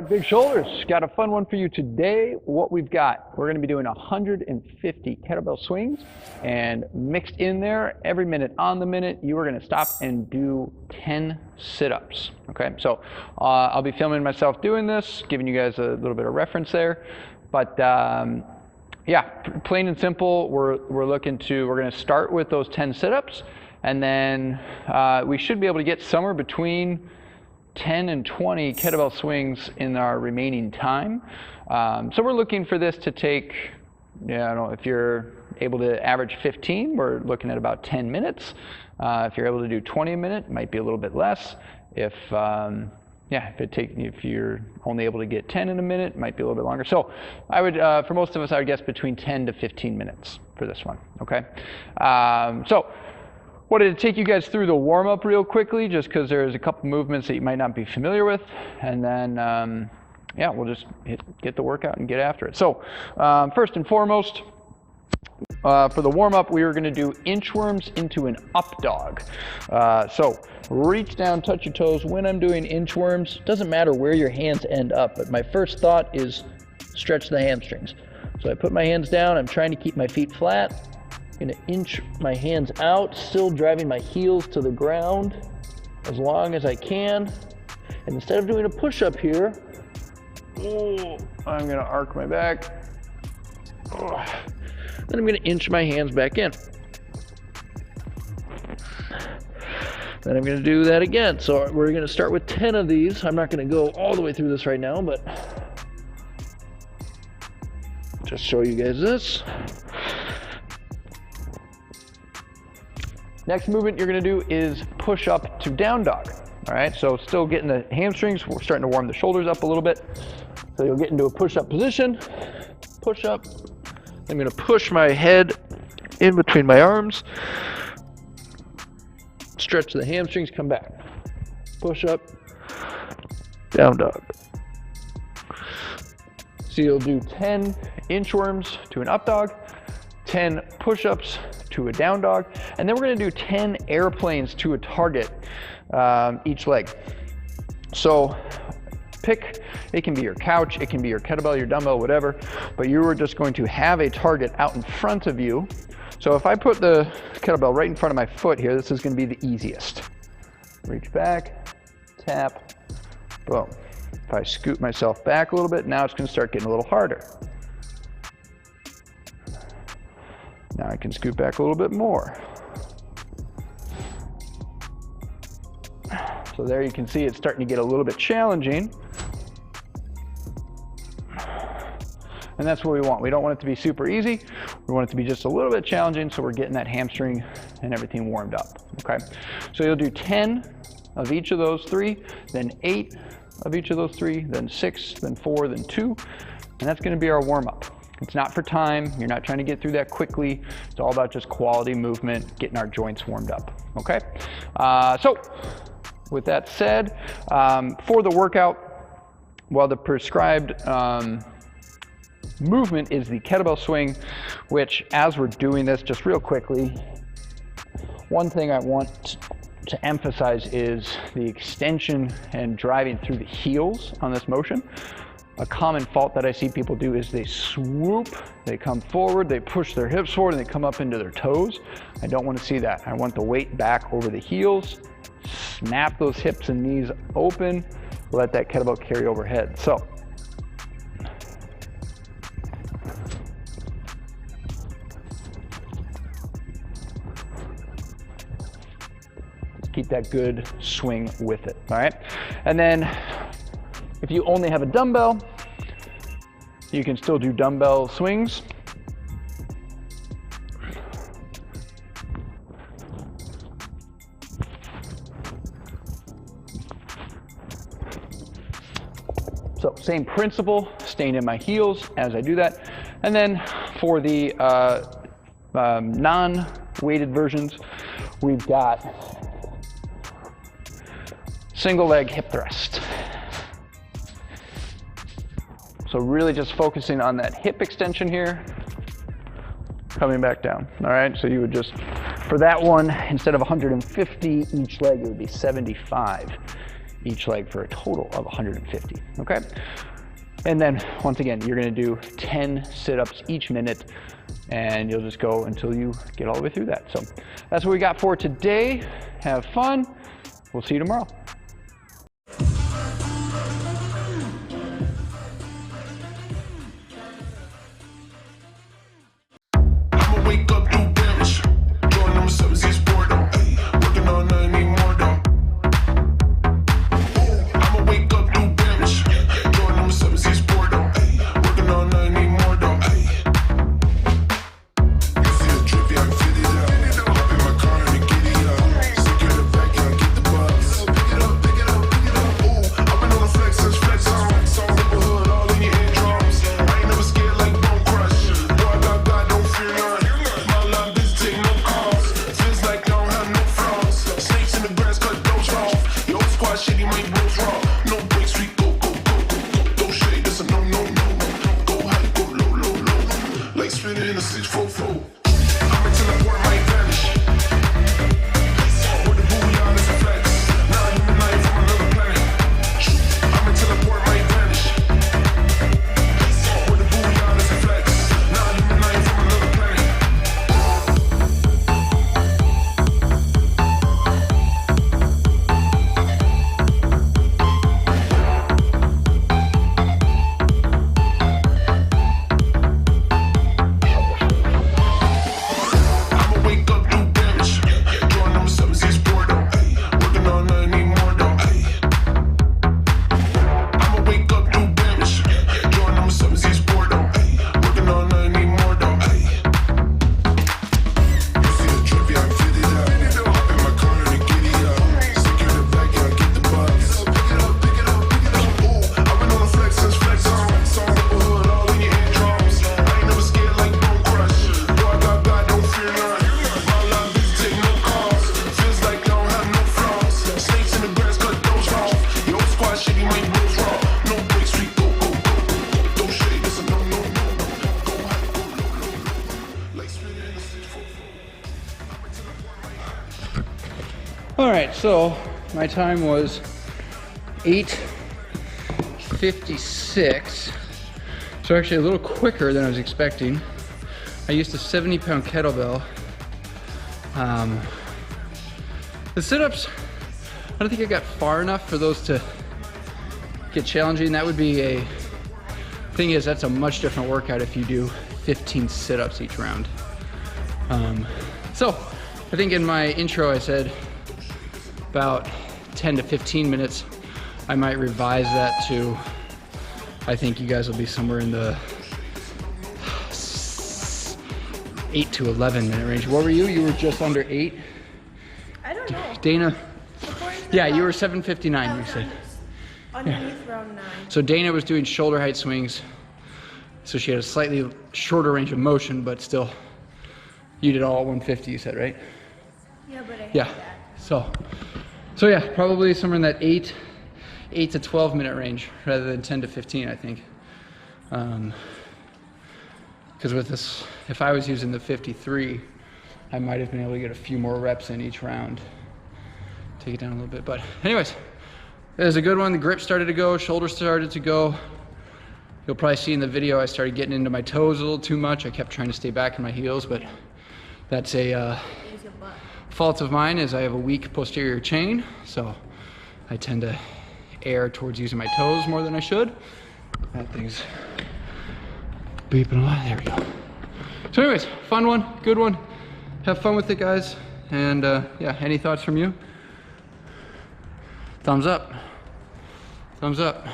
big shoulders. Got a fun one for you today. What we've got, we're going to be doing 150 kettlebell swings, and mixed in there every minute on the minute, you are going to stop and do 10 sit-ups. Okay, so I'll be filming myself doing this, giving you guys a little bit of reference there. But yeah, plain and simple, we're going to start with those 10 sit-ups, and then we should be able to get somewhere between 10 and 20 kettlebell swings in our remaining time. So we're looking for this to take, I don't know, if you're able to average 15, we're looking at about 10 minutes. If you're able to do 20 a minute, it might be a little bit less. If you're only able to get 10 in a minute, it might be a little bit longer. So I would, for most of us, I would guess between 10 to 15 minutes for this one, okay? So wanted to take you guys through the warm-up real quickly, just because there's a couple movements that you might not be familiar with, and then yeah, we'll just get the workout and get after it. So first and foremost, for the warm-up, we are going to do inchworms into an up dog. So reach down, touch your toes. When I'm doing inchworms, doesn't matter where your hands end up, but my first thought is stretch the hamstrings. So I put my hands down, I'm trying to keep my feet flat. I'm going to inch my hands out, still driving my heels to the ground as long as I can. And instead of doing a push-up here, I'm going to arc my back. Then I'm going to inch my hands back in. Then I'm going to do that again. So we're going to start with 10 of these. I'm not going to go all the way through this right now, but just show you guys this. Next movement you're going to do is push up to down dog. All right, so still getting the hamstrings. We're starting to warm the shoulders up a little bit. So you'll get into a push-up position, push up. I'm going to push my head in between my arms, stretch the hamstrings, come back. Push up, down dog. So you'll do 10 inchworms to an up dog, 10 push-ups to a down dog, and then we're going to do 10 airplanes to a target each leg. So pick, it can be your couch, it can be your kettlebell, your dumbbell, whatever, but you are just going to have a target out in front of you. So if I put the kettlebell right in front of my foot here, this is going to be the easiest. Reach back, tap, boom. If I scoot myself back a little bit, now it's going to start getting a little harder. Now I can scoot back a little bit more. So there you can see it's starting to get a little bit challenging. And that's what we want. We don't want it to be super easy. We want it to be just a little bit challenging, so we're getting that hamstring and everything warmed up, okay? So you'll do 10 of each of those three, then 8 of each of those three, then 6, then 4, then 2, and that's gonna be our warm-up. It's not for time. You're not trying to get through that quickly. It's all about just quality movement, getting our joints warmed up, okay? So with that said, for the workout, well, the prescribed movement is the kettlebell swing, which as we're doing this, just real quickly, one thing I want to emphasize is the extension and driving through the heels on this motion. A common fault that I see people do is they swoop, they come forward, they push their hips forward, and they come up into their toes. I don't want to see that. I want the weight back over the heels, snap those hips and knees open, let that kettlebell carry overhead. So keep that good swing with it, all right? And then if you only have a dumbbell, you can still do dumbbell swings. So same principle, staying in my heels as I do that. And then for the non-weighted versions, we've got single leg hip thrust. So really just focusing on that hip extension here, coming back down, all right? So you would just, for that one, instead of 150 each leg, it would be 75 each leg for a total of 150, okay? And then once again, you're gonna do 10 sit-ups each minute, and you'll just go until you get all the way through that. So that's what we got for today. Have fun. We'll see you tomorrow. Wake up, do damage. Join them subs, he's boredom. Working on nothing anymore, though. I'ma wake up, do damage. Join them subs, he's boredom. Working on nothing anymore, though. You see the drip, yeah, I'm fitted up. Hop in my car and get it up. Secure the back, yeah, get the bus. Pick it up, pick it up, pick it up. Ooh, I've been on the flex since flex on. Neighborhood, all in your eardrums. I ain't never scared like Bone Crush. Boy, I got God, don't fear none. Shitty might go wrong. No breaks, we go, go, go, go, go. Don't shade, that's a no, no, no. Go high, go low, low, low. Like spinning in a 644. I'm into the port, might vanish. With the booyah, it's a flex. Now human life from another planet. I'm into the port, might vanish. With the booyah, it's a flex. Now human life from another planet. All right, so my time was 8:56. So actually a little quicker than I was expecting. I used a 70-pound kettlebell. The sit-ups, I don't think I got far enough for those to get challenging. That would be a, thing is that's a much different workout if you do 15 sit-ups each round. So I think in my intro I said about 10 to 15 minutes. I might revise that to, I think you guys will be somewhere in the 8 to 11 minute range. What were you? You were just under 8? I don't know. Dana? Yeah, you were 7:59, you said. Underneath round 9. So Dana was doing shoulder height swings. So she had a slightly shorter range of motion, but still, you did all at 150, you said, right? Yeah, but I hate Yeah, that. so yeah, probably somewhere in that 8 to 12 minute range rather than 10 to 15, I think. Because with this, if I was using the 53, I might have been able to get a few more reps in each round. Take it down a little bit, but anyways, it was a good one. The grip started to go, shoulders started to go. You'll probably see in the video I started getting into my toes a little too much. I kept trying to stay back in my heels, but that's a fault of mine, is I have a weak posterior chain, so I tend to err towards using my toes more than I should. That thing's beeping a lot. There we go. So anyways, fun one, good one. Have fun with it, guys. And yeah, any thoughts from you? Thumbs up. Thumbs up.